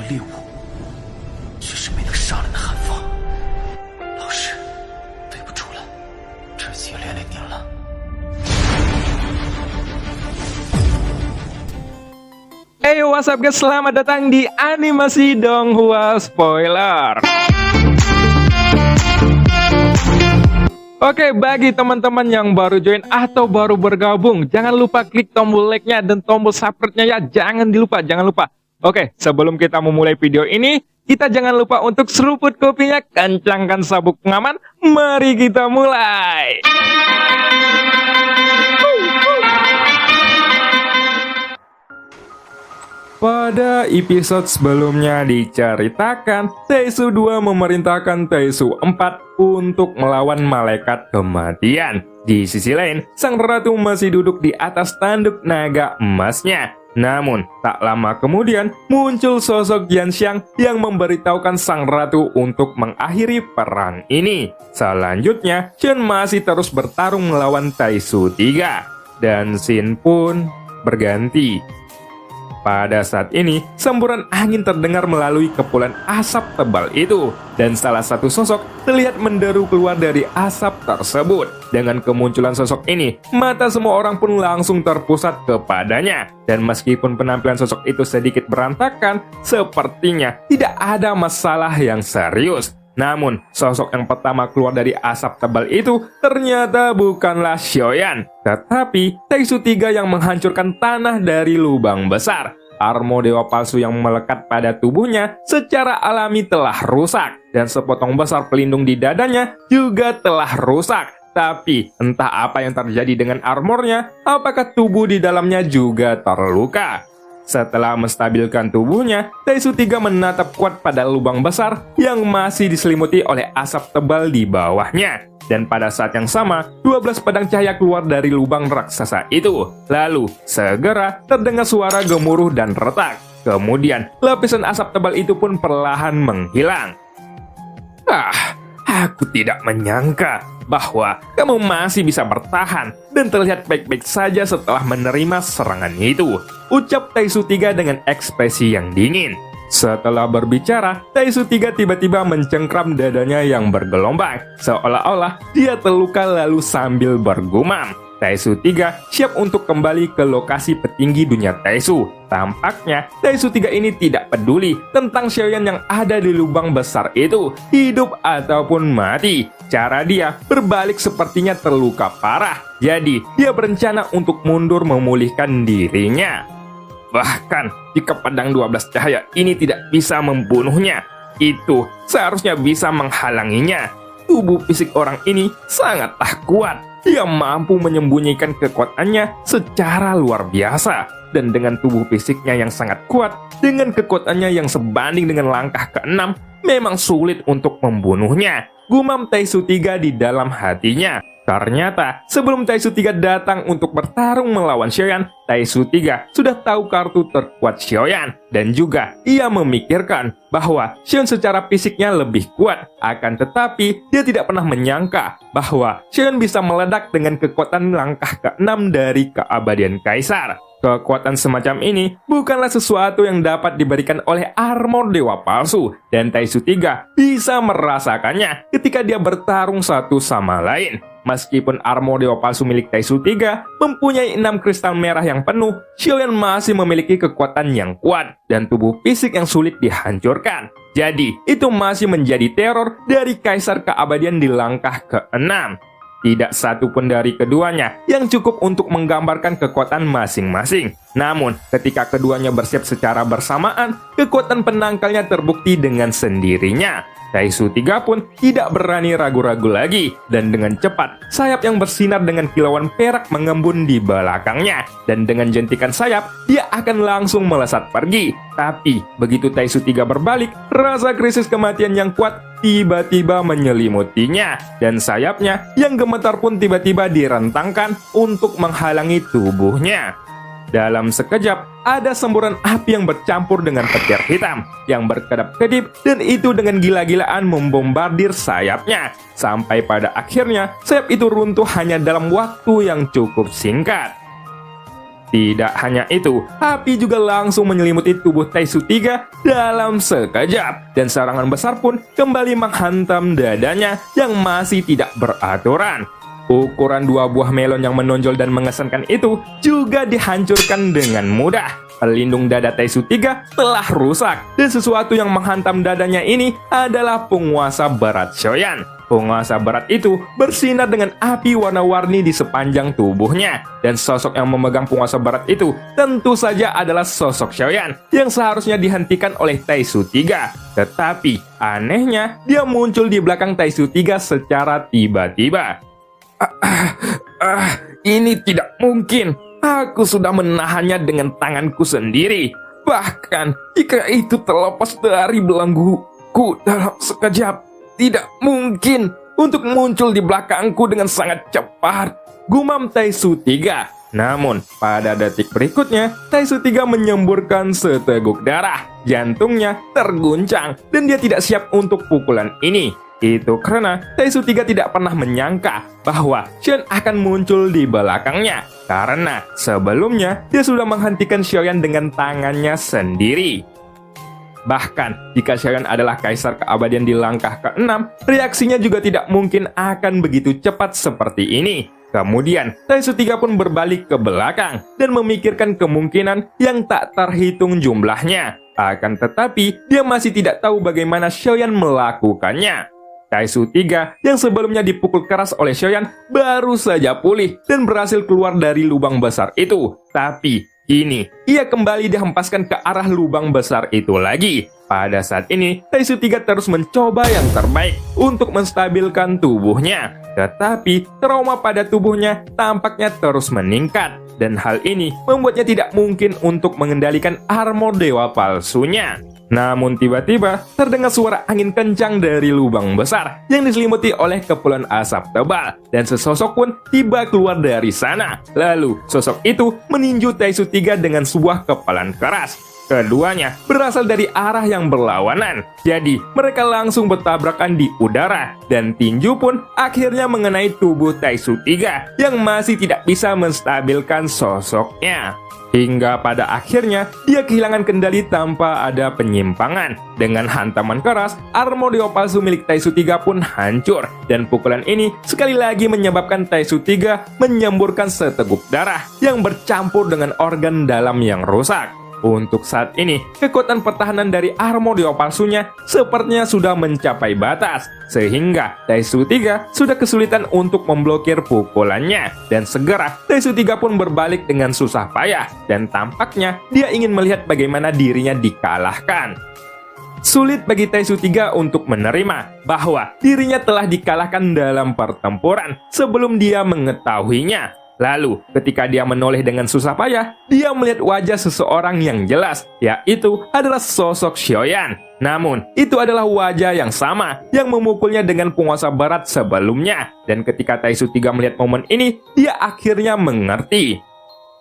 猎物，却是没能杀人的寒风。老师，对不住了，这次也连累您了。Hey, what's up guys? Selamat datang di Animasi Donghua Spoiler. Oke, bagi teman-teman yang baru join atau baru bergabung, jangan lupa klik tombol like-nya dan tombol subscribe-nya ya. Jangan lupa. Oke, sebelum kita memulai video ini, kita jangan lupa untuk seruput kopinya, kencangkan sabuk pengaman. Mari kita mulai. Pada episode sebelumnya diceritakan, Taesu 2 memerintahkan Taesu 4 untuk melawan malaikat kematian. Di sisi lain, sang ratu masih duduk di atas tanduk naga emasnya. Namun, tak lama kemudian muncul sosok Yanxiang yang memberitahukan sang ratu untuk mengakhiri perang ini. Selanjutnya, Chen masih terus bertarung melawan Taesu 3. Dan scene pun berganti. Pada saat ini, semburan angin terdengar melalui kepulan asap tebal itu, dan salah satu sosok terlihat menderu keluar dari asap tersebut. Dengan kemunculan sosok ini, mata semua orang pun langsung terpusat kepadanya. Dan meskipun penampilan sosok itu sedikit berantakan, sepertinya tidak ada masalah yang serius. Namun, sosok yang pertama keluar dari asap tebal itu ternyata bukanlah Xiaoyan, tetapi Taesu 3 yang menghancurkan tanah dari lubang besar. Armor dewa palsu yang melekat pada tubuhnya secara alami telah rusak, dan sepotong besar pelindung di dadanya juga telah rusak. Tapi, entah apa yang terjadi dengan armornya, apakah tubuh di dalamnya juga terluka? Setelah menstabilkan tubuhnya, Taesu 3 menatap kuat pada lubang besar yang masih diselimuti oleh asap tebal di bawahnya. Dan pada saat yang sama, 12 pedang cahaya keluar dari lubang raksasa itu. Lalu, segera terdengar suara gemuruh dan retak. Kemudian, lapisan asap tebal itu pun perlahan menghilang. Aku tidak menyangka bahwa kamu masih bisa bertahan dan terlihat baik-baik saja setelah menerima serangan itu, ucap Taesu 3 dengan ekspresi yang dingin. Setelah berbicara, Taesu 3 tiba-tiba mencengkram dadanya yang bergelombang, seolah-olah dia terluka lalu sambil bergumam. Taesu 3 siap untuk kembali ke lokasi petinggi dunia Taesu. Tampaknya Taesu 3 ini tidak peduli tentang Xiaoyan yang ada di lubang besar itu, hidup ataupun mati. Cara dia berbalik sepertinya terluka parah. Jadi, dia berencana untuk mundur memulihkan dirinya. Bahkan, jika pedang 12 cahaya ini tidak bisa membunuhnya, itu seharusnya bisa menghalanginya. Tubuh fisik orang ini sangat tak kuat. Dia mampu menyembunyikan kekuatannya secara luar biasa. Dan dengan tubuh fisiknya yang sangat kuat, dengan kekuatannya yang sebanding dengan langkah ke-6, memang sulit untuk membunuhnya, gumam Taesu 3 di dalam hatinya. Ternyata, sebelum Taesu 3 datang untuk bertarung melawan Xiaoyan, Taesu 3 sudah tahu kartu terkuat Xiaoyan. Dan juga, ia memikirkan bahwa Xiaoyan secara fisiknya lebih kuat. Akan tetapi, dia tidak pernah menyangka bahwa Xiaoyan bisa meledak dengan kekuatan langkah ke-6 dari keabadian Kaisar. Kekuatan semacam ini bukanlah sesuatu yang dapat diberikan oleh armor dewa palsu, dan Taesu 3 bisa merasakannya ketika dia bertarung satu sama lain. Meskipun armor dewa palsu milik Taesu 3 mempunyai 6 kristal merah yang penuh, Xiaoyan masih memiliki kekuatan yang kuat dan tubuh fisik yang sulit dihancurkan. Jadi, itu masih menjadi teror dari Kaisar Keabadian di langkah ke-6. Tidak satu pun dari keduanya yang cukup untuk menggambarkan kekuatan masing-masing. Namun, ketika keduanya bersiap secara bersamaan, kekuatan penangkalnya terbukti dengan sendirinya. Taesu 3 pun tidak berani ragu-ragu lagi, dan dengan cepat, sayap yang bersinar dengan kilauan perak mengembun di belakangnya. Dan dengan jentikan sayap, dia akan langsung melesat pergi. Tapi, begitu Taesu 3 berbalik, rasa krisis kematian yang kuat tiba-tiba menyelimutinya, dan sayapnya yang gemetar pun tiba-tiba direntangkan untuk menghalangi tubuhnya. Dalam sekejap, ada semburan api yang bercampur dengan petir hitam yang berkedap-kedip, dan itu dengan gila-gilaan membombardir sayapnya. Sampai pada akhirnya, sayap itu runtuh hanya dalam waktu yang cukup singkat. Tidak hanya itu, api juga langsung menyelimuti tubuh Taisu 3 dalam sekejap, dan serangan besar pun kembali menghantam dadanya yang masih tidak beraturan. Ukuran 2 buah melon yang menonjol dan mengesankan itu juga dihancurkan dengan mudah. Pelindung dada Taisu 3 telah rusak, dan sesuatu yang menghantam dadanya ini adalah penguasa berat Shoyan. Penguasa berat itu bersinar dengan api warna-warni di sepanjang tubuhnya, dan sosok yang memegang penguasa berat itu tentu saja adalah sosok Shoyan yang seharusnya dihentikan oleh Taisu 3. Tetapi anehnya, dia muncul di belakang Taisu 3 secara tiba-tiba. Ini tidak mungkin. Aku sudah menahannya dengan tanganku sendiri. Bahkan jika itu terlepas dari belengguku dalam sekejap, tidak mungkin untuk muncul di belakangku dengan sangat cepat, gumam Taisu 3. Namun, pada detik berikutnya, Taisu 3 menyemburkan seteguk darah. Jantungnya terguncang, dan dia tidak siap untuk pukulan ini. Itu karena Taisu 3 tidak pernah menyangka bahwa Shoyan akan muncul di belakangnya. Karena sebelumnya, dia sudah menghentikan Shoyan dengan tangannya sendiri. Bahkan, jika Shoyan adalah kaisar keabadian di langkah ke-6, reaksinya juga tidak mungkin akan begitu cepat seperti ini. Kemudian, Taisu 3 pun berbalik ke belakang dan memikirkan kemungkinan yang tak terhitung jumlahnya. Akan tetapi, dia masih tidak tahu bagaimana Shoyan melakukannya. Taisu 3 yang sebelumnya dipukul keras oleh Shoyan baru saja pulih dan berhasil keluar dari lubang besar itu. Tapi kini ia kembali dihempaskan ke arah lubang besar itu lagi. Pada saat ini, Taisu 3 terus mencoba yang terbaik untuk menstabilkan tubuhnya. Tetapi trauma pada tubuhnya tampaknya terus meningkat, dan hal ini membuatnya tidak mungkin untuk mengendalikan armor dewa palsunya. Namun tiba-tiba terdengar suara angin kencang dari lubang besar yang diselimuti oleh kepulan asap tebal, dan sesosok pun tiba keluar dari sana. Lalu sosok itu meninju Taisu 3 dengan sebuah kepalan keras. Keduanya berasal dari arah yang berlawanan, jadi mereka langsung bertabrakan di udara, dan tinju pun akhirnya mengenai tubuh Taisu 3 yang masih tidak bisa menstabilkan sosoknya. Hingga pada akhirnya, dia kehilangan kendali tanpa ada penyimpangan. Dengan hantaman keras, armor dewa palsu milik Taisu 3 pun hancur. Dan pukulan ini sekali lagi menyebabkan Taisu 3 menyemburkan seteguk darah yang bercampur dengan organ dalam yang rusak. Untuk saat ini, kekuatan pertahanan dari armor dewa palsunya sepertinya sudah mencapai batas, sehingga Taisu 3 sudah kesulitan untuk memblokir pukulannya. Dan segera, Taisu 3 pun berbalik dengan susah payah, dan tampaknya dia ingin melihat bagaimana dirinya dikalahkan. Sulit bagi Taisu 3 untuk menerima bahwa dirinya telah dikalahkan dalam pertempuran sebelum dia mengetahuinya. Lalu, ketika dia menoleh dengan susah payah, dia melihat wajah seseorang yang jelas, yaitu adalah sosok Shoyan. Namun, itu adalah wajah yang sama yang memukulnya dengan penguasa barat sebelumnya. Dan ketika Taisu 3 melihat momen ini, dia akhirnya mengerti.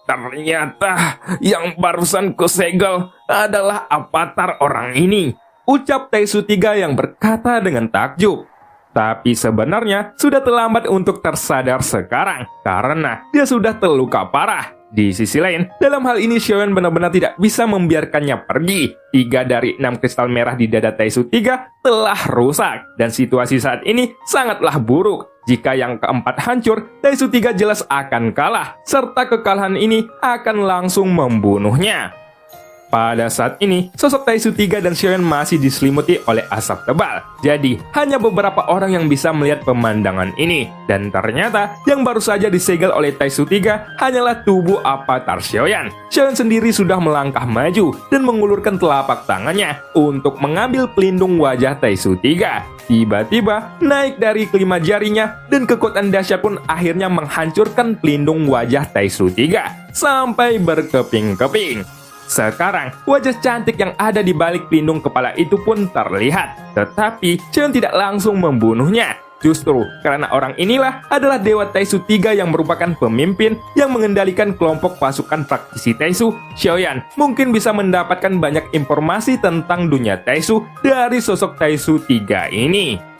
Ternyata yang barusan kusegel adalah avatar orang ini, ucap Taisu 3 yang berkata dengan takjub. Tapi sebenarnya sudah terlambat untuk tersadar sekarang karena dia sudah terluka parah. Di sisi lain, dalam hal ini Shoyan benar-benar tidak bisa membiarkannya pergi. 3 dari 6 kristal merah di dada Taisu 3 telah rusak, dan situasi saat ini sangatlah buruk. Jika yang keempat hancur, Taisu 3 jelas akan kalah, serta kekalahan ini akan langsung membunuhnya. Pada saat ini, sosok Taisu 3 dan Shoyan masih diselimuti oleh asap tebal. Jadi, hanya beberapa orang yang bisa melihat pemandangan ini. Dan ternyata, yang baru saja disegel oleh Taisu 3 hanyalah tubuh avatar Shoyan. Shoyan sendiri sudah melangkah maju dan mengulurkan telapak tangannya untuk mengambil pelindung wajah Taisu 3. Tiba-tiba, naik dari kelima jarinya, dan kekuatan dahsyat pun akhirnya menghancurkan pelindung wajah Taisu 3 sampai berkeping-keping. Sekarang, wajah cantik yang ada di balik pelindung kepala itu pun terlihat. Tetapi, Shoyan tidak langsung membunuhnya. Justru, karena orang inilah adalah Dewa Taisu 3 yang merupakan pemimpin yang mengendalikan kelompok pasukan praktisi Taisu, Shoyan mungkin bisa mendapatkan banyak informasi tentang dunia Taisu dari sosok Taisu 3 ini.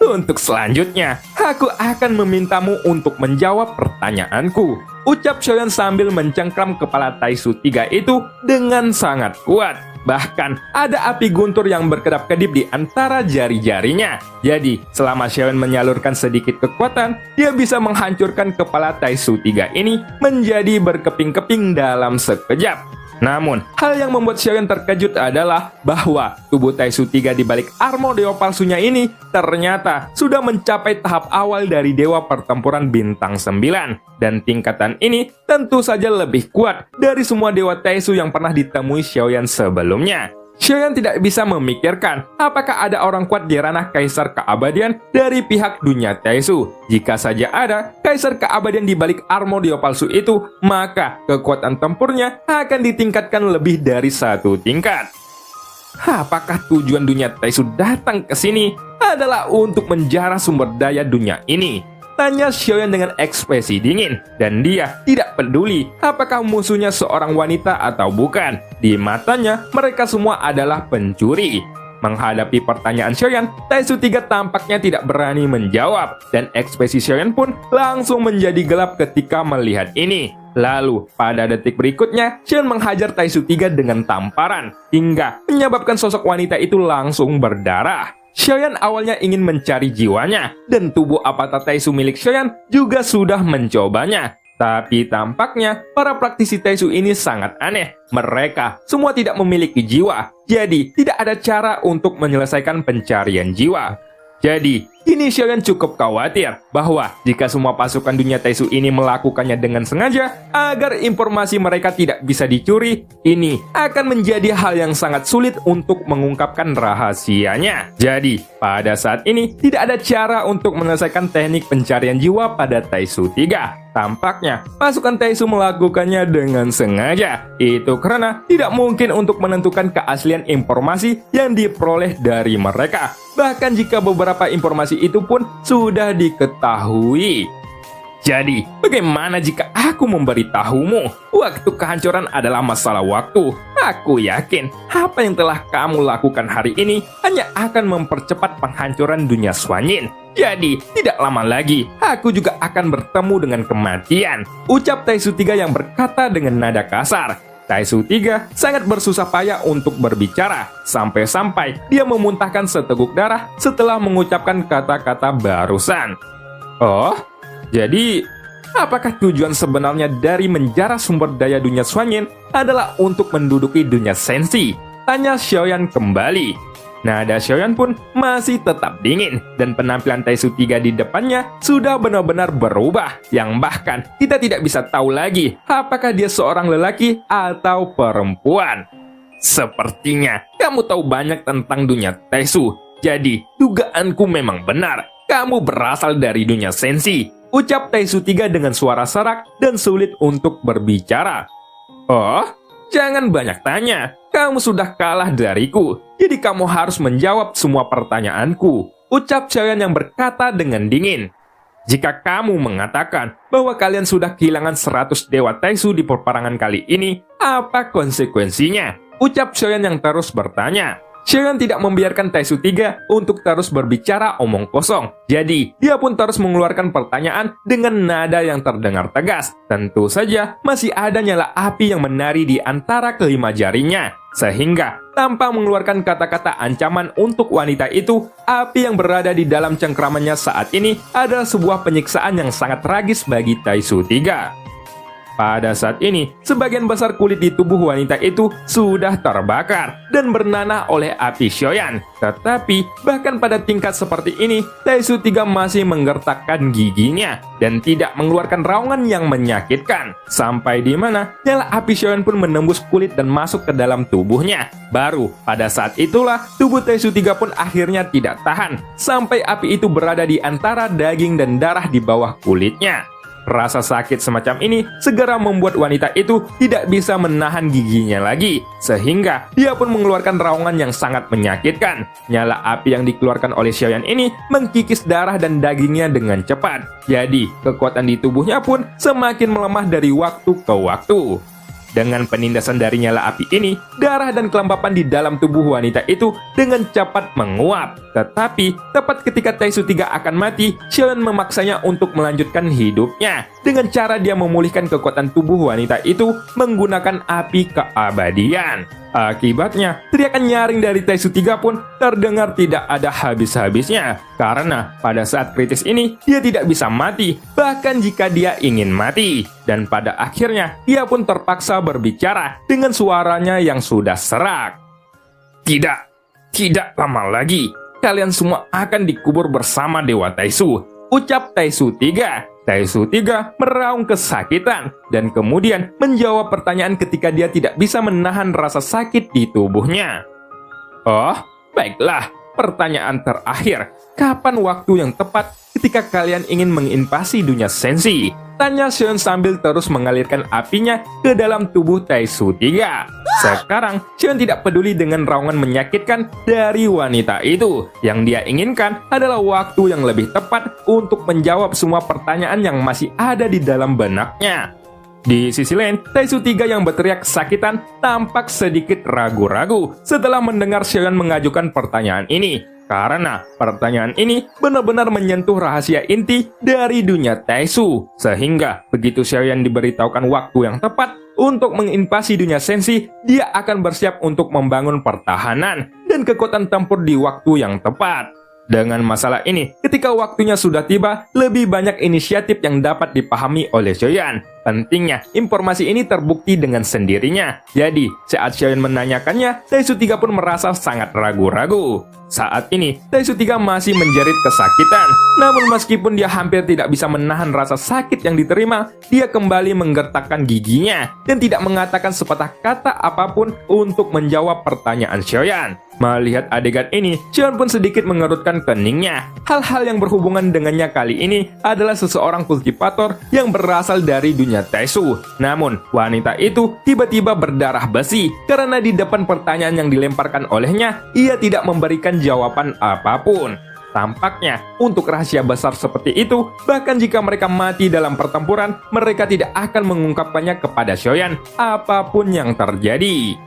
Untuk selanjutnya, aku akan memintamu untuk menjawab pertanyaanku. ucap Xiaoyan sambil mencengkram kepala Taisu 3 itu dengan sangat kuat. Bahkan ada api guntur yang berkedap-kedip di antara jari-jarinya. Jadi, selama Xiaoyan menyalurkan sedikit kekuatan, dia bisa menghancurkan kepala Taisu 3 ini menjadi berkeping-keping dalam sekejap. Namun, hal yang membuat Xiaoyan terkejut adalah bahwa tubuh Taisu 3 di balik armor dewa palsunya ini ternyata sudah mencapai tahap awal dari dewa pertempuran bintang 9. Dan tingkatan ini tentu saja lebih kuat dari semua dewa Taisu yang pernah ditemui Xiaoyan sebelumnya. Xiaoyan tidak bisa memikirkan apakah ada orang kuat di ranah Kaisar Keabadian dari pihak dunia Taisu. Jika saja ada Kaisar Keabadian di balik armor dewa palsu itu, maka kekuatan tempurnya akan ditingkatkan lebih dari 1 tingkat. Apakah tujuan dunia Taisu datang ke sini adalah untuk menjarah sumber daya dunia ini? Tanya Xiaoyan dengan ekspresi dingin, dan dia tidak peduli apakah musuhnya seorang wanita atau bukan. Di matanya, mereka semua adalah pencuri. Menghadapi pertanyaan Xiaoyan, Taisu 3 tampaknya tidak berani menjawab, dan ekspresi Xiaoyan pun langsung menjadi gelap ketika melihat ini. Lalu, pada detik berikutnya, Xiaoyan menghajar Taisu 3 dengan tamparan, hingga menyebabkan sosok wanita itu langsung berdarah. Xiaoyan awalnya ingin mencari jiwanya, dan tubuh avatar Taisu milik Xiaoyan juga sudah mencobanya. Tapi tampaknya para praktisi Taisu ini sangat aneh. Mereka semua tidak memiliki jiwa, jadi tidak ada cara untuk menyelesaikan pencarian jiwa. Jadi, kini Xiaoyan cukup khawatir bahwa jika semua pasukan dunia Taisu ini melakukannya dengan sengaja agar informasi mereka tidak bisa dicuri, ini akan menjadi hal yang sangat sulit untuk mengungkapkan rahasianya. Jadi, pada saat ini tidak ada cara untuk menyelesaikan teknik pencarian jiwa pada Taisu 3. Tampaknya pasukan Taisu melakukannya dengan sengaja. Itu karena tidak mungkin untuk menentukan keaslian informasi yang diperoleh dari mereka. Bahkan jika beberapa informasi itu pun sudah diketahui. Jadi, bagaimana jika aku memberitahumu? Waktu kehancuran adalah masalah waktu. Aku yakin apa yang telah kamu lakukan hari ini hanya akan mempercepat penghancuran dunia Xuanyin. Jadi, tidak lama lagi, aku juga akan bertemu dengan kematian. Ucap Taisu 3 yang berkata dengan nada kasar. Taisu 3 sangat bersusah payah untuk berbicara, sampai-sampai dia memuntahkan seteguk darah setelah mengucapkan kata-kata barusan. Oh, jadi apakah tujuan sebenarnya dari menjarah sumber daya dunia Xuanyin adalah untuk menduduki dunia Sensi? Tanya Xiaoyan kembali. Nada Xiaoyan pun masih tetap dingin, dan penampilan Taisu 3 di depannya sudah benar-benar berubah, yang bahkan kita tidak bisa tahu lagi apakah dia seorang lelaki atau perempuan. Sepertinya kamu tahu banyak tentang dunia Taisu, jadi dugaanku memang benar. Kamu berasal dari dunia Sensi. Ucap Taisu 3 dengan suara serak dan sulit untuk berbicara. Oh, jangan banyak tanya. Kamu sudah kalah dariku, jadi kamu harus menjawab semua pertanyaanku. Ucap Xiaoyan yang berkata dengan dingin. Jika kamu mengatakan bahwa kalian sudah kehilangan 100 dewa Taisu di peperangan kali ini, apa konsekuensinya? Ucap Xiaoyan yang terus bertanya. Xiaoyan tidak membiarkan Taisu 3 untuk terus berbicara omong kosong. Jadi, dia pun terus mengeluarkan pertanyaan dengan nada yang terdengar tegas. Tentu saja, masih ada nyala api yang menari di antara kelima jarinya. Sehingga, tanpa mengeluarkan kata-kata ancaman untuk wanita itu, api yang berada di dalam cengkramannya saat ini adalah sebuah penyiksaan yang sangat tragis bagi Taisu 3. Pada saat ini, sebagian besar kulit di tubuh wanita itu sudah terbakar dan bernanah oleh api Xiaoyan. Tetapi, bahkan pada tingkat seperti ini, Taisu 3 masih menggertakkan giginya dan tidak mengeluarkan raungan yang menyakitkan. Sampai di mana, nyala api Xiaoyan pun menembus kulit dan masuk ke dalam tubuhnya. Baru pada saat itulah, tubuh Taisu 3 pun akhirnya tidak tahan, sampai api itu berada di antara daging dan darah di bawah kulitnya. Rasa sakit semacam ini segera membuat wanita itu tidak bisa menahan giginya lagi, sehingga dia pun mengeluarkan raungan yang sangat menyakitkan. Nyala api yang dikeluarkan oleh Xiaoyan ini mengkikis darah dan dagingnya dengan cepat. Jadi, kekuatan di tubuhnya pun semakin melemah dari waktu ke waktu. Dengan penindasan dari nyala api ini, darah dan kelembapan di dalam tubuh wanita itu dengan cepat menguap. Tetapi, tepat ketika Taisu 3 akan mati, Xiaoyan memaksanya untuk melanjutkan hidupnya. Dengan cara dia memulihkan kekuatan tubuh wanita itu menggunakan api keabadian. Akibatnya, teriakan nyaring dari Taisu 3 pun terdengar tidak ada habis-habisnya. Karena pada saat kritis ini, dia tidak bisa mati, bahkan jika dia ingin mati. Dan pada akhirnya, dia pun terpaksa berbicara dengan suaranya yang sudah serak. Tidak lama lagi, kalian semua akan dikubur bersama Dewa Taisu, ucap Taisu 3. Taisu 3 meraung kesakitan dan kemudian menjawab pertanyaan ketika dia tidak bisa menahan rasa sakit di tubuhnya. Oh, baiklah. Pertanyaan terakhir, kapan waktu yang tepat ketika kalian ingin menginvasi dunia sensi? Tanya Xiaoyan sambil terus mengalirkan apinya ke dalam tubuh Taisu 3. Sekarang, Xiaoyan tidak peduli dengan raungan menyakitkan dari wanita itu. Yang dia inginkan adalah waktu yang lebih tepat untuk menjawab semua pertanyaan yang masih ada di dalam benaknya. Di sisi lain, Taisu 3 yang berteriak kesakitan tampak sedikit ragu-ragu setelah mendengar Xiaoyan mengajukan pertanyaan ini. Karena pertanyaan ini benar-benar menyentuh rahasia inti dari dunia Taisu. Sehingga begitu Xiaoyan diberitahukan waktu yang tepat untuk menginvasi dunia sensi, dia akan bersiap untuk membangun pertahanan dan kekuatan tempur di waktu yang tepat. Dengan masalah ini, ketika waktunya sudah tiba, lebih banyak inisiatif yang dapat dipahami oleh Xiaoyan. Pentingnya, informasi ini terbukti dengan sendirinya. Jadi, saat Xiaoyan menanyakannya, Taisu 3 pun merasa sangat ragu-ragu. Saat ini, Taisu 3 masih menjerit kesakitan. Namun meskipun dia hampir tidak bisa menahan rasa sakit yang diterima, dia kembali menggertakkan giginya dan tidak mengatakan sepatah kata apapun untuk menjawab pertanyaan Xiaoyan. Melihat adegan ini, Xiaoyan pun sedikit mengerutkan keningnya. Hal-hal yang berhubungan dengannya kali ini adalah seseorang kultivator yang berasal dari dunia Taisu. Namun, wanita itu tiba-tiba berdarah besi karena di depan pertanyaan yang dilemparkan olehnya, ia tidak memberikan jawaban apapun. Tampaknya, untuk rahasia besar seperti itu, bahkan jika mereka mati dalam pertempuran, mereka tidak akan mengungkapkannya kepada Xiaoyan apapun yang terjadi.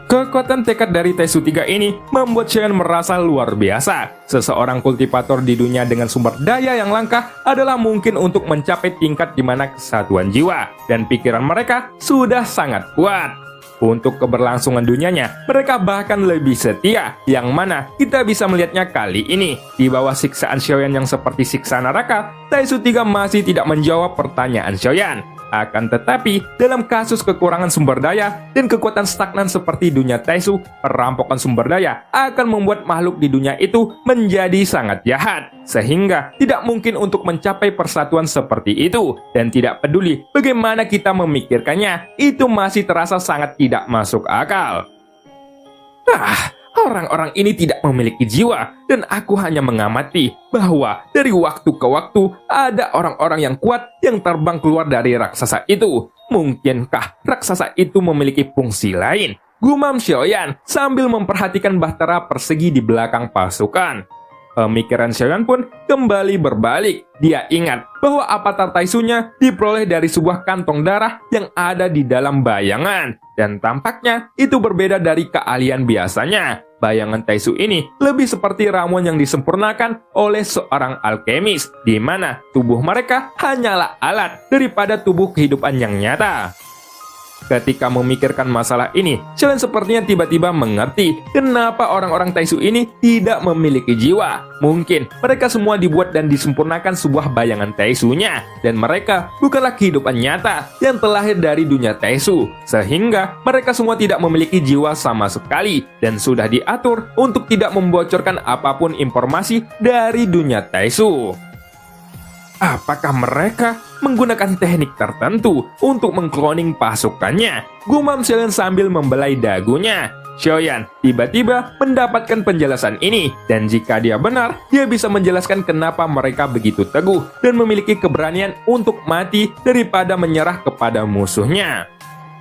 Kekuatan tekad dari Taisu 3 ini membuat Xiaoyan merasa luar biasa. Seseorang kultivator di dunia dengan sumber daya yang langka adalah mungkin untuk mencapai tingkat di mana kesatuan jiwa dan pikiran mereka sudah sangat kuat. Untuk keberlangsungan dunianya, mereka bahkan lebih setia, yang mana kita bisa melihatnya kali ini. Di bawah siksaan Xiaoyan yang seperti siksa neraka, Taisu 3 masih tidak menjawab pertanyaan Xiaoyan. Akan tetapi, dalam kasus kekurangan sumber daya dan kekuatan stagnan seperti dunia Taisu, perampokan sumber daya akan membuat makhluk di dunia itu menjadi sangat jahat. Sehingga tidak mungkin untuk mencapai persatuan seperti itu. Dan tidak peduli bagaimana kita memikirkannya, itu masih terasa sangat tidak masuk akal. Orang-orang ini tidak memiliki jiwa, dan aku hanya mengamati bahwa dari waktu ke waktu ada orang-orang yang kuat yang terbang keluar dari raksasa itu. Mungkinkah raksasa itu memiliki fungsi lain? Gumam Xiaoyan sambil memperhatikan bahtera persegi di belakang pasukan. Pemikiran Xiaoyan pun kembali berbalik. Dia ingat bahwa avatar Taisunya diperoleh dari sebuah kantong darah yang ada di dalam bayangan. Dan tampaknya itu berbeda dari keahlian biasanya. Bayangan Taisu ini lebih seperti ramuan yang disempurnakan oleh seorang alkemis, di mana tubuh mereka hanyalah alat daripada tubuh kehidupan yang nyata. Ketika memikirkan masalah ini, Xiaoyan sepertinya tiba-tiba mengerti kenapa orang-orang Taisu ini tidak memiliki jiwa. Mungkin mereka semua dibuat dan disempurnakan sebuah bayangan Taisunya, dan mereka bukanlah kehidupan nyata yang terlahir dari dunia Taisu, sehingga mereka semua tidak memiliki jiwa sama sekali dan sudah diatur untuk tidak membocorkan apapun informasi dari dunia Taisu. Apakah mereka menggunakan teknik tertentu untuk mengkloning pasukannya? Gumam Xiaoyan sambil membelai dagunya. Xiaoyan tiba-tiba mendapatkan penjelasan ini, dan jika dia benar, dia bisa menjelaskan kenapa mereka begitu teguh dan memiliki keberanian untuk mati daripada menyerah kepada musuhnya.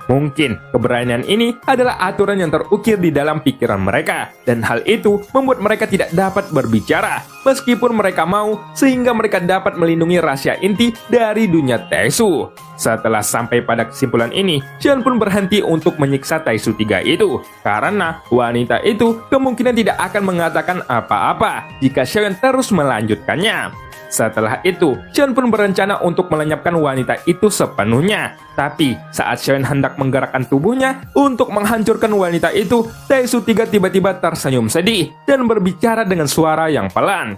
Mungkin keberanian ini adalah aturan yang terukir di dalam pikiran mereka, dan hal itu membuat mereka tidak dapat berbicara, meskipun mereka mau, sehingga mereka dapat melindungi rahasia inti dari dunia Taesu. Setelah sampai pada kesimpulan ini, Xion pun berhenti untuk menyiksa Taesu 3 itu, karena wanita itu kemungkinan tidak akan mengatakan apa-apa jika Xion terus melanjutkannya. Setelah itu, Xion pun berencana untuk melenyapkan wanita itu sepenuhnya. Tapi, saat Xion hendak menggerakkan tubuhnya untuk menghancurkan wanita itu, Taesu 3 tiba-tiba tersenyum sedih dan berbicara dengan suara yang pelan.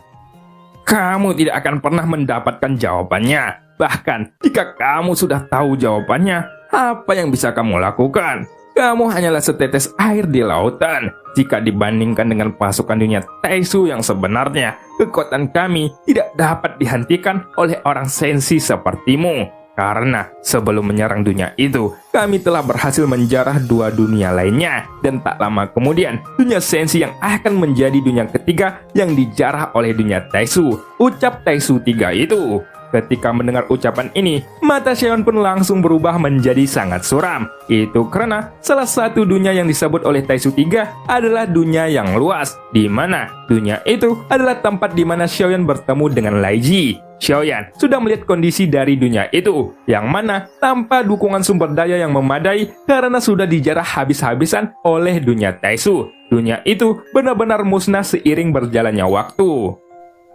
Kamu tidak akan pernah mendapatkan jawabannya. Bahkan, jika kamu sudah tahu jawabannya, apa yang bisa kamu lakukan? Kamu hanyalah setetes air di lautan. Jika dibandingkan dengan pasukan dunia Taesu yang sebenarnya, kekuatan kami tidak dapat dihentikan oleh orang sensi sepertimu. Karena sebelum menyerang dunia itu, kami telah berhasil menjarah 2 dunia lainnya. Dan tak lama kemudian, dunia sensi yang akan menjadi dunia ketiga yang dijarah oleh dunia Taesu. Ucap Taesu 3 itu. Ketika mendengar ucapan ini, mata Xion pun langsung berubah menjadi sangat suram. Itu karena salah satu dunia yang disebut oleh Taesu 3 adalah dunia yang luas, di mana dunia itu adalah tempat di mana Xiaoyan bertemu dengan Laiji. Xiaoyan sudah melihat kondisi dari dunia itu, yang mana tanpa dukungan sumber daya yang memadai karena sudah dijarah habis-habisan oleh dunia Taesu. Dunia itu benar-benar musnah seiring berjalannya waktu.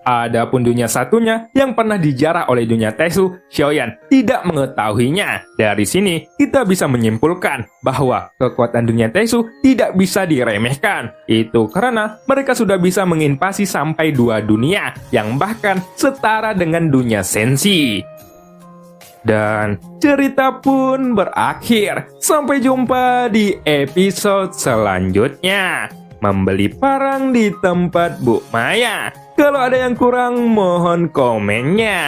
Adapun dunia satunya yang pernah dijarah oleh dunia Taesu, Xiaoyan tidak mengetahuinya. Dari sini, kita bisa menyimpulkan bahwa kekuatan dunia Taesu tidak bisa diremehkan. Itu karena mereka sudah bisa menginvasi sampai 2 dunia, yang bahkan setara dengan dunia sensi. Dan cerita pun berakhir. Sampai jumpa di episode selanjutnya. Membeli parang di tempat Bu Maya. Kalau ada yang kurang, mohon komennya.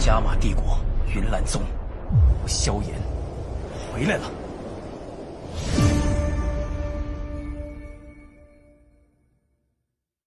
加玛帝国云岚宗，我萧炎回来了。